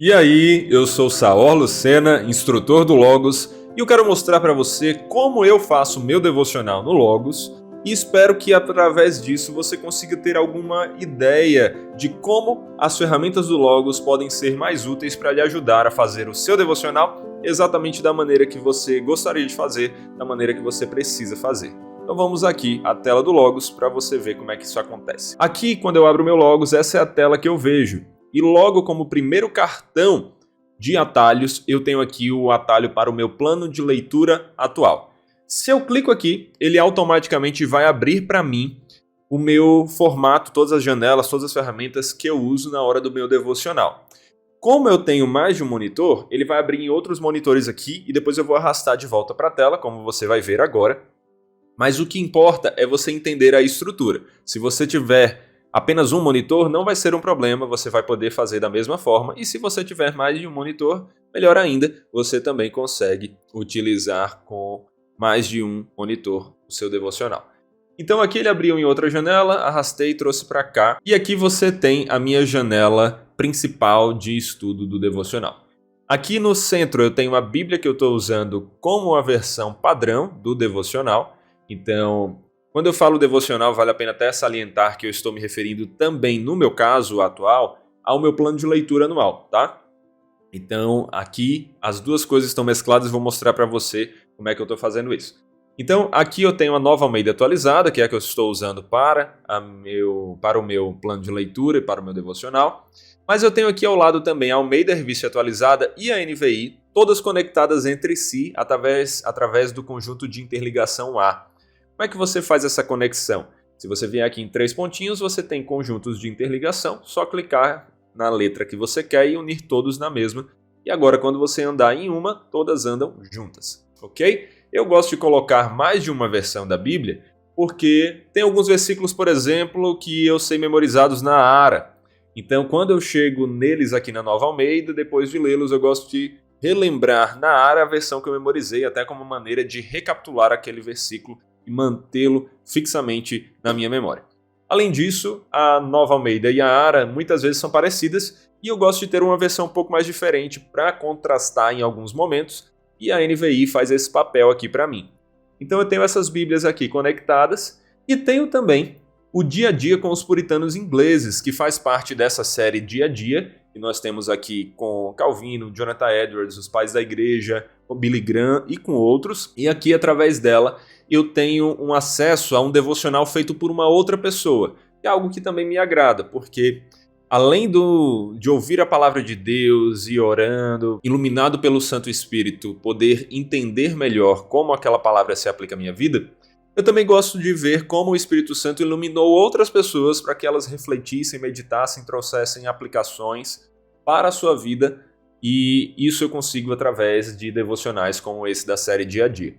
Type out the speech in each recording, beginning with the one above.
E aí, eu sou Saor Lucena, instrutor do Logos, e eu quero mostrar para você como eu faço meu devocional no Logos, e espero que através disso você consiga ter alguma ideia de como as ferramentas do Logos podem ser mais úteis para lhe ajudar a fazer o seu devocional exatamente da maneira que você gostaria de fazer, da maneira que você precisa fazer. Então vamos aqui à tela do Logos para você ver como é que isso acontece. Aqui, quando eu abro o meu Logos, essa é a tela que eu vejo. E logo como primeiro cartão de atalhos, eu tenho aqui o atalho para o meu plano de leitura atual. Se eu clico aqui, ele automaticamente vai abrir para mim o meu formato, todas as janelas, todas as ferramentas que eu uso na hora do meu devocional. Como eu tenho mais de um monitor, ele vai abrir em outros monitores aqui e depois eu vou arrastar de volta para a tela, como você vai ver agora. Mas o que importa é você entender a estrutura. Se você tiver apenas um monitor, não vai ser um problema, você vai poder fazer da mesma forma. E se você tiver mais de um monitor, melhor ainda, você também consegue utilizar com mais de um monitor o seu devocional. Então aqui ele abriu em outra janela, arrastei e trouxe para cá. E aqui você tem a minha janela principal de estudo do devocional. Aqui no centro eu tenho a Bíblia que eu estou usando como a versão padrão do devocional. Então, quando eu falo devocional, vale a pena até salientar que eu estou me referindo também, no meu caso atual, ao meu plano de leitura anual, tá? Então, aqui as duas coisas estão mescladas e vou mostrar para você como é que eu estou fazendo isso. Então, aqui eu tenho a Nova Almeida atualizada, que é a que eu estou usando para o meu plano de leitura e para o meu devocional. Mas eu tenho aqui ao lado também a Almeida Revista Atualizada e a NVI, todas conectadas entre si através do conjunto de interligação A. Como é que você faz essa conexão? Se você vier aqui em três pontinhos, você tem conjuntos de interligação, só clicar na letra que você quer e unir todos na mesma. E agora, quando você andar em uma, todas andam juntas, ok? Eu gosto de colocar mais de uma versão da Bíblia, porque tem alguns versículos, por exemplo, que eu sei memorizados na ARA. Então, quando eu chego neles aqui na Nova Almeida, depois de lê-los, eu gosto de relembrar na ARA a versão que eu memorizei, até como maneira de recapitular aquele versículo e mantê-lo fixamente na minha memória. Além disso, a Nova Almeida e a ARA muitas vezes são parecidas e eu gosto de ter uma versão um pouco mais diferente para contrastar em alguns momentos e a NVI faz esse papel aqui para mim. Então eu tenho essas Bíblias aqui conectadas e tenho também o Dia a Dia com os Puritanos Ingleses, que faz parte dessa série Dia a Dia, que nós temos aqui com Calvino, Jonathan Edwards, os Pais da Igreja, com Billy Graham e com outros. E aqui, através dela, eu tenho um acesso a um devocional feito por uma outra pessoa, que é algo que também me agrada, porque além de ouvir a palavra de Deus e orando, iluminado pelo Santo Espírito, poder entender melhor como aquela palavra se aplica à minha vida, eu também gosto de ver como o Espírito Santo iluminou outras pessoas para que elas refletissem, meditassem, trouxessem aplicações para a sua vida, e isso eu consigo através de devocionais como esse da série Dia a Dia.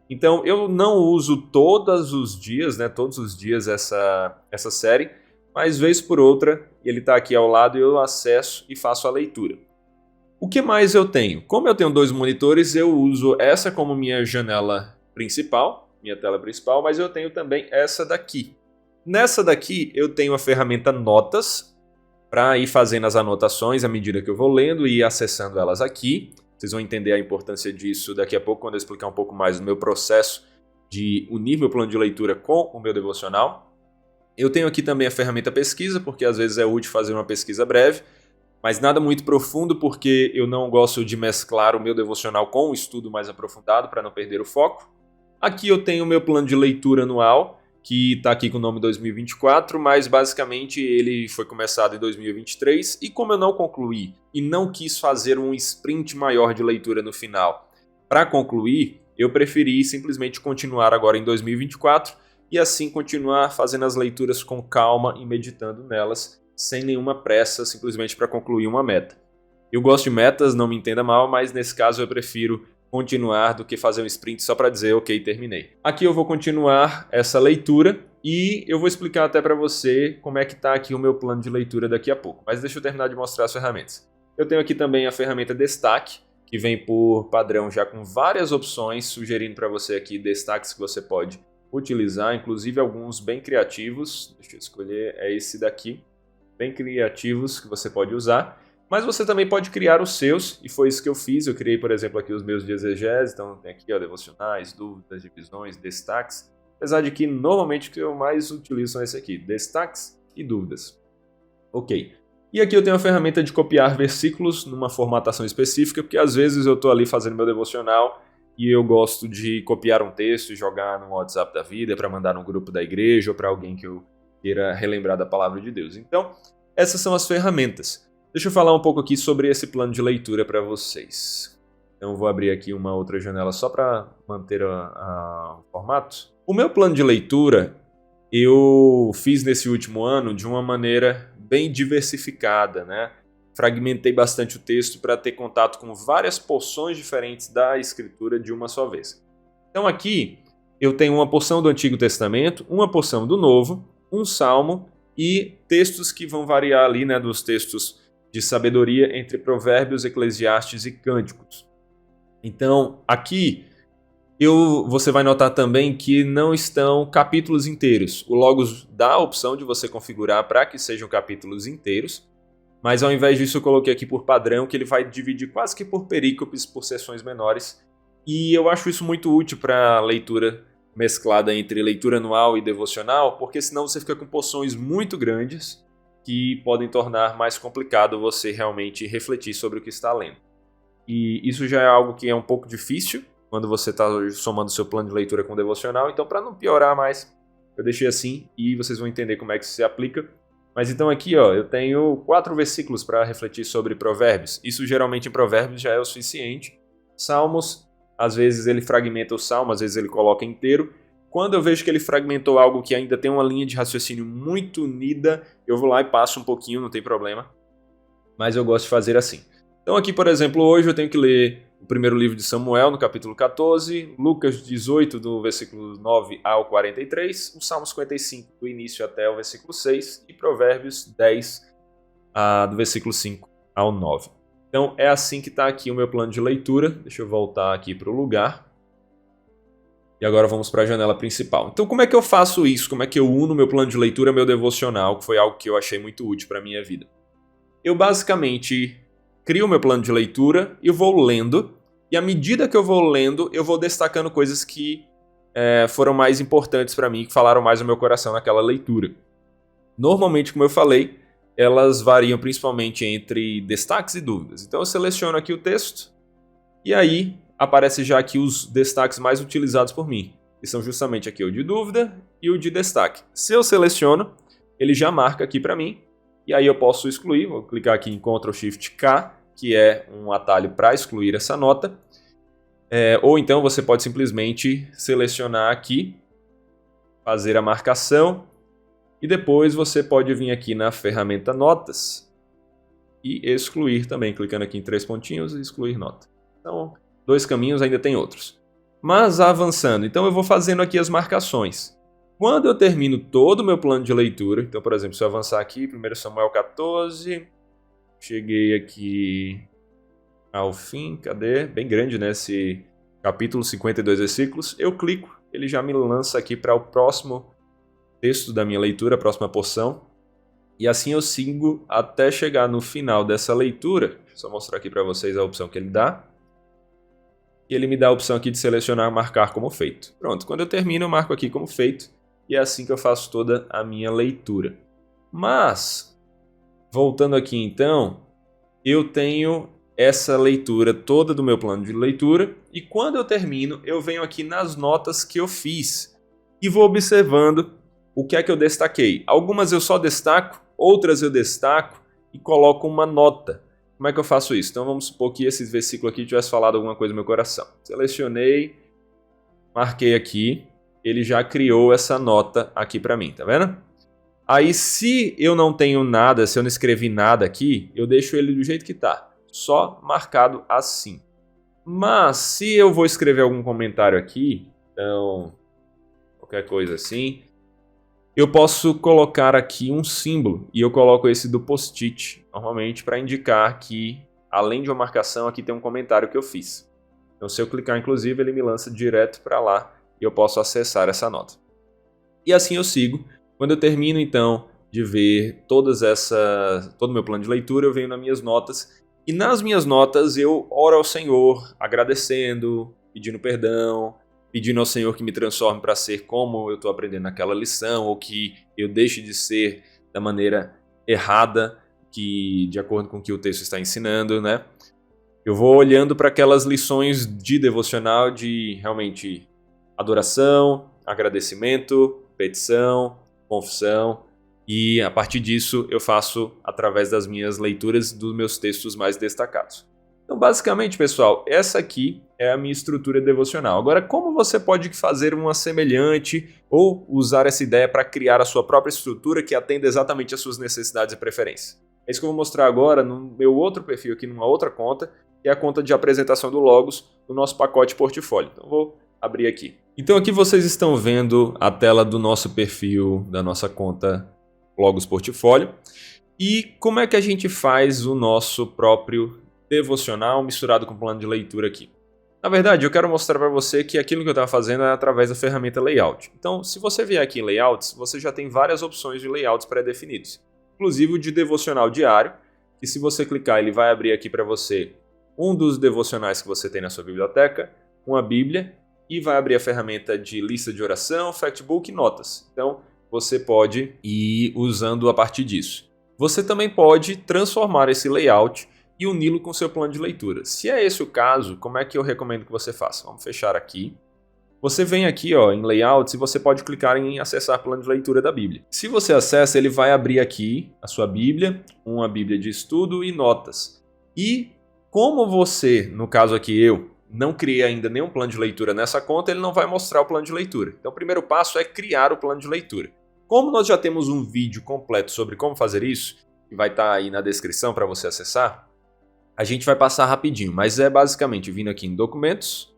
Então eu não uso todos os dias essa série, mas vez por outra ele está aqui ao lado e eu acesso e faço a leitura. O que mais eu tenho? Como eu tenho dois monitores, eu uso essa como minha janela principal, minha tela principal, mas eu tenho também essa daqui. Nessa daqui eu tenho a ferramenta Notas, para ir fazendo as anotações à medida que eu vou lendo e acessando elas aqui. Vocês vão entender a importância disso daqui a pouco, quando eu explicar um pouco mais do meu processo de unir meu plano de leitura com o meu devocional. Eu tenho aqui também a ferramenta Pesquisa, porque às vezes é útil fazer uma pesquisa breve, mas nada muito profundo, porque eu não gosto de mesclar o meu devocional com um estudo mais aprofundado, para não perder o foco. Aqui eu tenho o meu plano de leitura anual, que está aqui com o nome 2024, mas basicamente ele foi começado em 2023 e como eu não concluí e não quis fazer um sprint maior de leitura no final para concluir, eu preferi simplesmente continuar agora em 2024 e assim continuar fazendo as leituras com calma e meditando nelas sem nenhuma pressa, simplesmente para concluir uma meta. Eu gosto de metas, não me entenda mal, mas nesse caso eu prefiro continuar do que fazer um sprint só para dizer ok, terminei. Aqui eu vou continuar essa leitura e eu vou explicar até para você como é que está aqui o meu plano de leitura daqui a pouco. Mas deixa eu terminar de mostrar as ferramentas. Eu tenho aqui também a ferramenta Destaque, que vem por padrão já com várias opções, sugerindo para você aqui destaques que você pode utilizar, inclusive alguns bem criativos. Deixa eu escolher, é esse daqui, bem criativos que você pode usar. Mas você também pode criar os seus, e foi isso que eu fiz. Eu criei, por exemplo, aqui os meus de exegese, então tem aqui, ó, devocionais, dúvidas, divisões, destaques. Apesar de que normalmente o que eu mais utilizo são esse aqui, destaques e dúvidas. Ok. E aqui eu tenho a ferramenta de copiar versículos numa formatação específica, porque às vezes eu estou ali fazendo meu devocional e eu gosto de copiar um texto e jogar no WhatsApp da vida para mandar no grupo da igreja ou para alguém que eu queira relembrar da palavra de Deus. Então, essas são as ferramentas. Deixa eu falar um pouco aqui sobre esse plano de leitura para vocês. Então, eu vou abrir aqui uma outra janela só para manter o formato. O meu plano de leitura eu fiz nesse último ano de uma maneira bem diversificada, né? Fragmentei bastante o texto para ter contato com várias porções diferentes da Escritura de uma só vez. Então aqui eu tenho uma porção do Antigo Testamento, uma porção do Novo, um salmo e textos que vão variar ali, né, dos textos de sabedoria entre Provérbios, Eclesiastes e Cânticos. Então aqui você vai notar também que não estão capítulos inteiros. O Logos dá a opção de você configurar para que sejam capítulos inteiros, mas ao invés disso eu coloquei aqui por padrão que ele vai dividir quase que por perícopes, por seções menores, e eu acho isso muito útil para leitura mesclada entre leitura anual e devocional, porque senão você fica com porções muito grandes que podem tornar mais complicado você realmente refletir sobre o que está lendo. E isso já é algo que é um pouco difícil quando você está somando seu plano de leitura com o devocional. Então, para não piorar mais, eu deixei assim e vocês vão entender como é que isso se aplica. Mas então aqui, ó, eu tenho 4 versículos para refletir sobre Provérbios. Isso geralmente em Provérbios já é o suficiente. Salmos, às vezes ele fragmenta o salmo, às vezes ele coloca inteiro. Quando eu vejo que ele fragmentou algo que ainda tem uma linha de raciocínio muito unida, eu vou lá e passo um pouquinho, não tem problema. Mas eu gosto de fazer assim. Então aqui, por exemplo, hoje eu tenho que ler o primeiro livro de Samuel, no capítulo 14, Lucas 18, do versículo 9 ao 43, o Salmo 55, do início até o versículo 6, e Provérbios 10, do versículo 5 ao 9. Então é assim que está aqui o meu plano de leitura. Deixa eu voltar aqui para o lugar. E agora vamos para a janela principal. Então como é que eu faço isso? Como é que eu uno meu plano de leitura ao meu devocional, que foi algo que eu achei muito útil para a minha vida? Eu basicamente crio o meu plano de leitura e vou lendo, e à medida que eu vou lendo, eu vou destacando coisas que foram mais importantes para mim, que falaram mais no meu coração naquela leitura. Normalmente, como eu falei, elas variam principalmente entre destaques e dúvidas. Então eu seleciono aqui o texto, e aí aparece já aqui os destaques mais utilizados por mim, que são justamente aqui o de dúvida e o de destaque. Se eu seleciono, ele já marca aqui para mim, e aí eu posso excluir, vou clicar aqui em Ctrl+Shift+K, que é um atalho para excluir essa nota. Ou então você pode simplesmente selecionar aqui, fazer a marcação, e depois você pode vir aqui na ferramenta Notas e excluir também, clicando aqui em 3 pontinhos e excluir nota. Então, 2 caminhos, ainda tem outros. Mas avançando, então eu vou fazendo aqui as marcações. Quando eu termino todo o meu plano de leitura, então, por exemplo, se eu avançar aqui, 1 Samuel 14, cheguei aqui ao fim, cadê? Bem grande, né? Esse capítulo, 52 versículos. Eu clico, ele já me lança aqui para o próximo texto da minha leitura, a próxima porção. E assim eu sigo até chegar no final dessa leitura. Deixa eu só mostrar aqui para vocês a opção que ele dá. E ele me dá a opção aqui de selecionar marcar como feito. Pronto, quando eu termino eu marco aqui como feito. E é assim que eu faço toda a minha leitura. Mas, voltando aqui então, eu tenho essa leitura toda do meu plano de leitura. E quando eu termino, eu venho aqui nas notas que eu fiz. E vou observando o que é que eu destaquei. Algumas eu só destaco, outras eu destaco e coloco uma nota. Como é que eu faço isso? Então vamos supor que esse versículo aqui tivesse falado alguma coisa no meu coração. Selecionei, marquei aqui, ele já criou essa nota aqui para mim, tá vendo? Aí se eu não tenho nada, se eu não escrevi nada aqui, eu deixo ele do jeito que tá, só marcado assim. Mas se eu vou escrever algum comentário aqui, então qualquer coisa assim, eu posso colocar aqui um símbolo, e eu coloco esse do post-it, normalmente para indicar que, além de uma marcação, aqui tem um comentário que eu fiz. Então se eu clicar, inclusive, ele me lança direto para lá, e eu posso acessar essa nota. E assim eu sigo. Quando eu termino, então, de ver todo o meu plano de leitura, eu venho nas minhas notas. E nas minhas notas eu oro ao Senhor, agradecendo, pedindo perdão, pedindo ao Senhor que me transforme para ser como eu estou aprendendo naquela lição, ou que eu deixe de ser da maneira errada, de acordo com o que o texto está ensinando, né? Eu vou olhando para aquelas lições de devocional de realmente adoração, agradecimento, petição, confissão, e a partir disso eu faço através das minhas leituras dos meus textos mais destacados. Então, basicamente, pessoal, essa aqui é a minha estrutura devocional. Agora, como você pode fazer uma semelhante ou usar essa ideia para criar a sua própria estrutura que atenda exatamente às suas necessidades e preferências? É isso que eu vou mostrar agora no meu outro perfil aqui, numa outra conta, que é a conta de apresentação do Logos, do nosso pacote portfólio. Então, vou abrir aqui. Então, aqui vocês estão vendo a tela do nosso perfil, da nossa conta Logos Portfólio. E como é que a gente faz o nosso próprio devocional misturado com plano de leitura aqui? Na verdade, eu quero mostrar para você que aquilo que eu estava fazendo é através da ferramenta Layout. Então, se você vier aqui em Layouts, você já tem várias opções de layouts pré-definidos. Inclusive o de devocional diário, que se você clicar, ele vai abrir aqui para você um dos devocionais que você tem na sua biblioteca, uma Bíblia, e vai abrir a ferramenta de lista de oração, factbook e notas. Então, você pode ir usando a partir disso. Você também pode transformar esse layout e uni-lo com seu plano de leitura. Se é esse o caso, como é que eu recomendo que você faça? Vamos fechar aqui. Você vem aqui em Layouts e você pode clicar em acessar plano de leitura da Bíblia. Se você acessa, ele vai abrir aqui a sua Bíblia, uma Bíblia de estudo e notas. E como você, no caso aqui eu, não criei ainda nenhum plano de leitura nessa conta, ele não vai mostrar o plano de leitura. Então o primeiro passo é criar o plano de leitura. Como nós já temos um vídeo completo sobre como fazer isso, que vai estar aí na descrição para você acessar, a gente vai passar rapidinho, mas é basicamente vindo aqui em Documentos,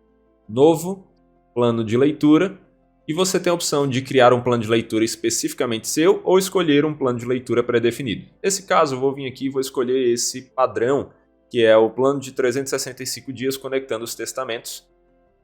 Novo, Plano de Leitura, e você tem a opção de criar um plano de leitura especificamente seu ou escolher um plano de leitura pré-definido. Nesse caso, eu vou vir aqui e vou escolher esse padrão, que é o plano de 365 dias conectando os testamentos,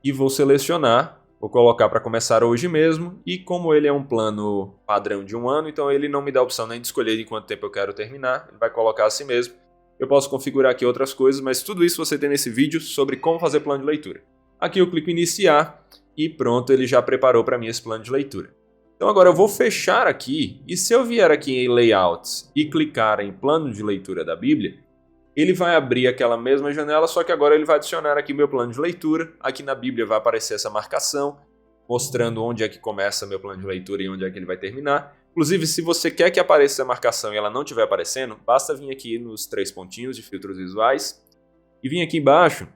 e vou selecionar, vou colocar para começar hoje mesmo, e como ele é um plano padrão de um ano, então ele não me dá a opção nem de escolher em quanto tempo eu quero terminar, ele vai colocar assim mesmo. Eu posso configurar aqui outras coisas, mas tudo isso você tem nesse vídeo sobre como fazer plano de leitura. Aqui eu clico em iniciar e pronto, ele já preparou para mim esse plano de leitura. Então agora eu vou fechar aqui e se eu vier aqui em Layouts e clicar em plano de leitura da Bíblia, ele vai abrir aquela mesma janela, só que agora ele vai adicionar aqui meu plano de leitura. Aqui na Bíblia vai aparecer essa marcação, mostrando onde é que começa meu plano de leitura e onde é que ele vai terminar. Inclusive, se você quer que apareça essa marcação e ela não estiver aparecendo, basta vir aqui nos 3 pontinhos de filtros visuais e vir aqui embaixo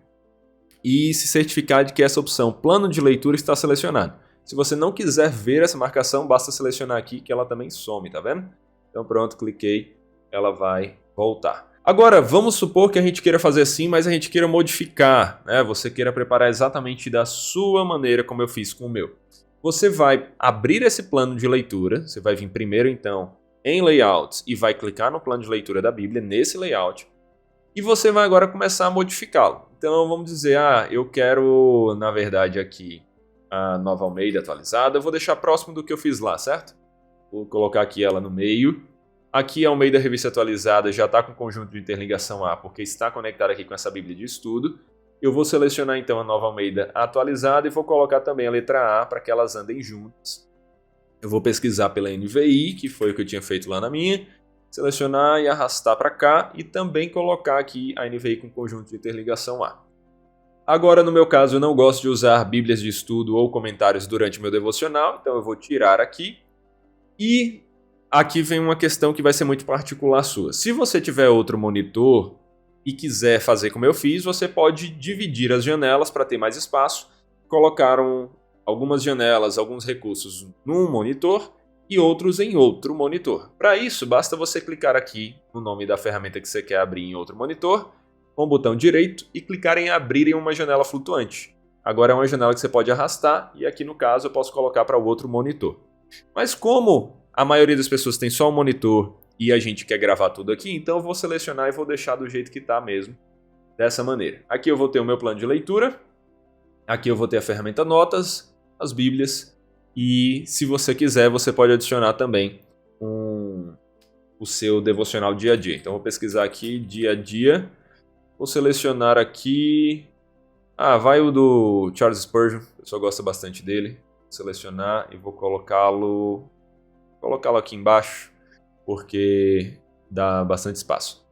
e se certificar de que essa opção plano de leitura está selecionada. Se você não quiser ver essa marcação, basta selecionar aqui que ela também some, tá vendo? Então pronto, cliquei, ela vai voltar. Agora, vamos supor que a gente queira fazer assim, mas a gente queira modificar, né? Você queira preparar exatamente da sua maneira, como eu fiz com o meu. Você vai abrir esse plano de leitura, você vai vir primeiro então em Layouts e vai clicar no plano de leitura da Bíblia, nesse layout, e você vai agora começar a modificá-lo. Então vamos dizer, eu quero, na verdade aqui, a Nova Almeida atualizada, eu vou deixar próximo do que eu fiz lá, certo? Vou colocar aqui ela no meio. Aqui a Almeida Revista Atualizada já está com conjunto de interligação A, porque está conectada aqui com essa Bíblia de estudo. Eu vou selecionar então a Nova Almeida atualizada e vou colocar também a letra A para que elas andem juntas. Eu vou pesquisar pela NVI, que foi o que eu tinha feito lá na minha, selecionar e arrastar para cá e também colocar aqui a NVI com conjunto de interligação A. Agora, no meu caso, eu não gosto de usar bíblias de estudo ou comentários durante meu devocional, então eu vou tirar aqui. E aqui vem uma questão que vai ser muito particular sua. Se você tiver outro monitor e quiser fazer como eu fiz, você pode dividir as janelas para ter mais espaço, colocar algumas janelas, alguns recursos num monitor e outros em outro monitor. Para isso, basta você clicar aqui no nome da ferramenta que você quer abrir em outro monitor, com o botão direito e clicar em abrir em uma janela flutuante. Agora é uma janela que você pode arrastar e aqui no caso eu posso colocar para o outro monitor. Mas como a maioria das pessoas tem só um monitor e a gente quer gravar tudo aqui, então eu vou selecionar e vou deixar do jeito que está mesmo, dessa maneira. Aqui eu vou ter o meu plano de leitura, aqui eu vou ter a ferramenta Notas, as Bíblias, e se você quiser você pode adicionar também o seu devocional dia a dia. Então vou pesquisar aqui dia a dia, vou selecionar aqui, vai o do Charles Spurgeon, o pessoal gosta bastante dele, vou selecionar e vou colocá-lo aqui embaixo, porque dá bastante espaço.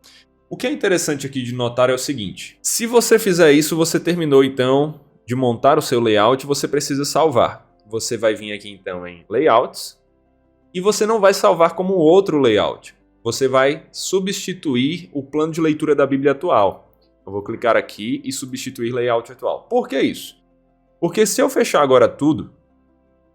O que é interessante aqui de notar é o seguinte, se você fizer isso, você terminou então de montar o seu layout, você precisa salvar. Você vai vir aqui então em Layouts e você não vai salvar como outro layout. Você vai substituir o plano de leitura da Bíblia atual. Eu vou clicar aqui e substituir layout atual. Por que isso? Porque se eu fechar agora tudo,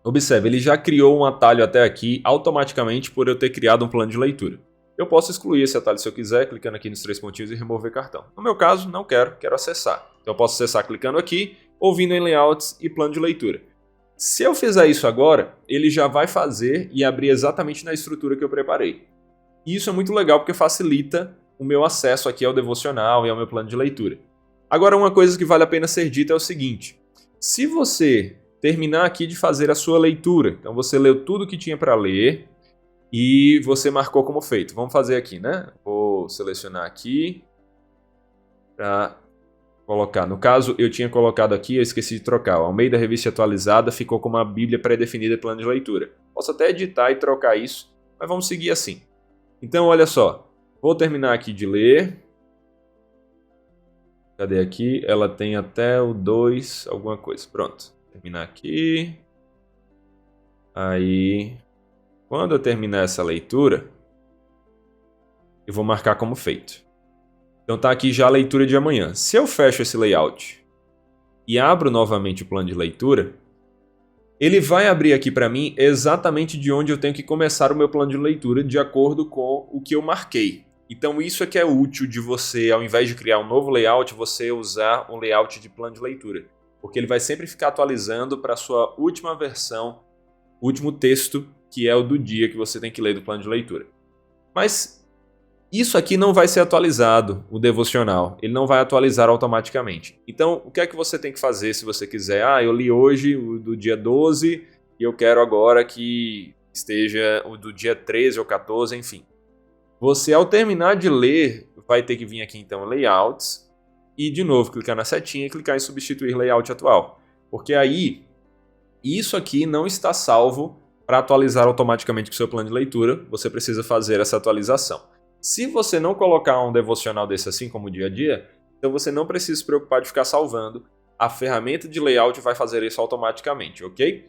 observe, ele já criou um atalho até aqui automaticamente por eu ter criado um plano de leitura. Eu posso excluir esse atalho se eu quiser, clicando aqui nos 3 pontinhos e remover cartão. No meu caso, não quero acessar. Então eu posso acessar clicando aqui, ou vindo em Layouts e plano de leitura. Se eu fizer isso agora, ele já vai fazer e abrir exatamente na estrutura que eu preparei. E isso é muito legal porque facilita o meu acesso aqui ao devocional e ao meu plano de leitura. Agora, uma coisa que vale a pena ser dita é o seguinte. Se você terminar aqui de fazer a sua leitura, então você leu tudo que tinha para ler e você marcou como feito. Vamos fazer aqui, né? Vou selecionar aqui para colocar. No caso, eu tinha colocado aqui, eu esqueci de trocar. O Almeida Revista Atualizada ficou com uma Bíblia pré-definida de plano de leitura. Posso até editar e trocar isso, mas vamos seguir assim. Então, olha só. Vou terminar aqui de ler. Cadê aqui? Ela tem até o 2, alguma coisa. Pronto. Terminar aqui. Aí, quando eu terminar essa leitura, eu vou marcar como feito. Então tá aqui já a leitura de amanhã. Se eu fecho esse layout e abro novamente o plano de leitura, ele vai abrir aqui para mim exatamente de onde eu tenho que começar o meu plano de leitura de acordo com o que eu marquei. Então isso é que é útil de você, ao invés de criar um novo layout, você usar um layout de plano de leitura. Porque ele vai sempre ficar atualizando para a sua última versão, o último texto, que é o do dia que você tem que ler do plano de leitura. Mas isso aqui não vai ser atualizado, o devocional. Ele não vai atualizar automaticamente. Então, o que é que você tem que fazer se você quiser? Eu li hoje o do dia 12 e eu quero agora que esteja o do dia 13 ou 14, enfim. Você, ao terminar de ler, vai ter que vir aqui então Layouts e, de novo, clicar na setinha e clicar em substituir layout atual. Porque aí, isso aqui não está salvo para atualizar automaticamente com o seu plano de leitura. Você precisa fazer essa atualização. Se você não colocar um devocional desse assim como dia a dia, então você não precisa se preocupar de ficar salvando. A ferramenta de layout vai fazer isso automaticamente, ok?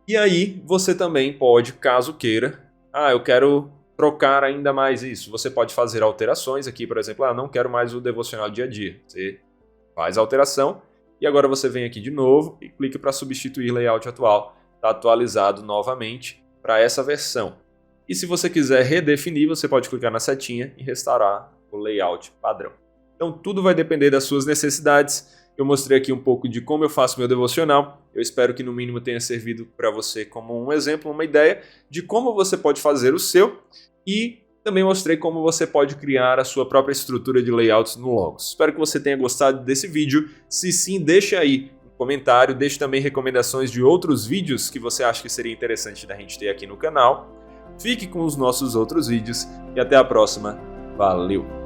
E aí você também pode, caso queira, eu quero trocar ainda mais isso. Você pode fazer alterações aqui, por exemplo, não quero mais o devocional dia a dia. Você faz a alteração e agora você vem aqui de novo e clica para substituir layout atual. Está atualizado novamente para essa versão. E se você quiser redefinir, você pode clicar na setinha e restaurar o layout padrão. Então tudo vai depender das suas necessidades. Eu mostrei aqui um pouco de como eu faço meu devocional. Eu espero que no mínimo tenha servido para você como um exemplo, uma ideia de como você pode fazer o seu. E também mostrei como você pode criar a sua própria estrutura de layouts no Logos. Espero que você tenha gostado desse vídeo. Se sim, deixe aí um comentário. Deixe também recomendações de outros vídeos que você acha que seria interessante da gente ter aqui no canal. Fique com os nossos outros vídeos e até a próxima. Valeu!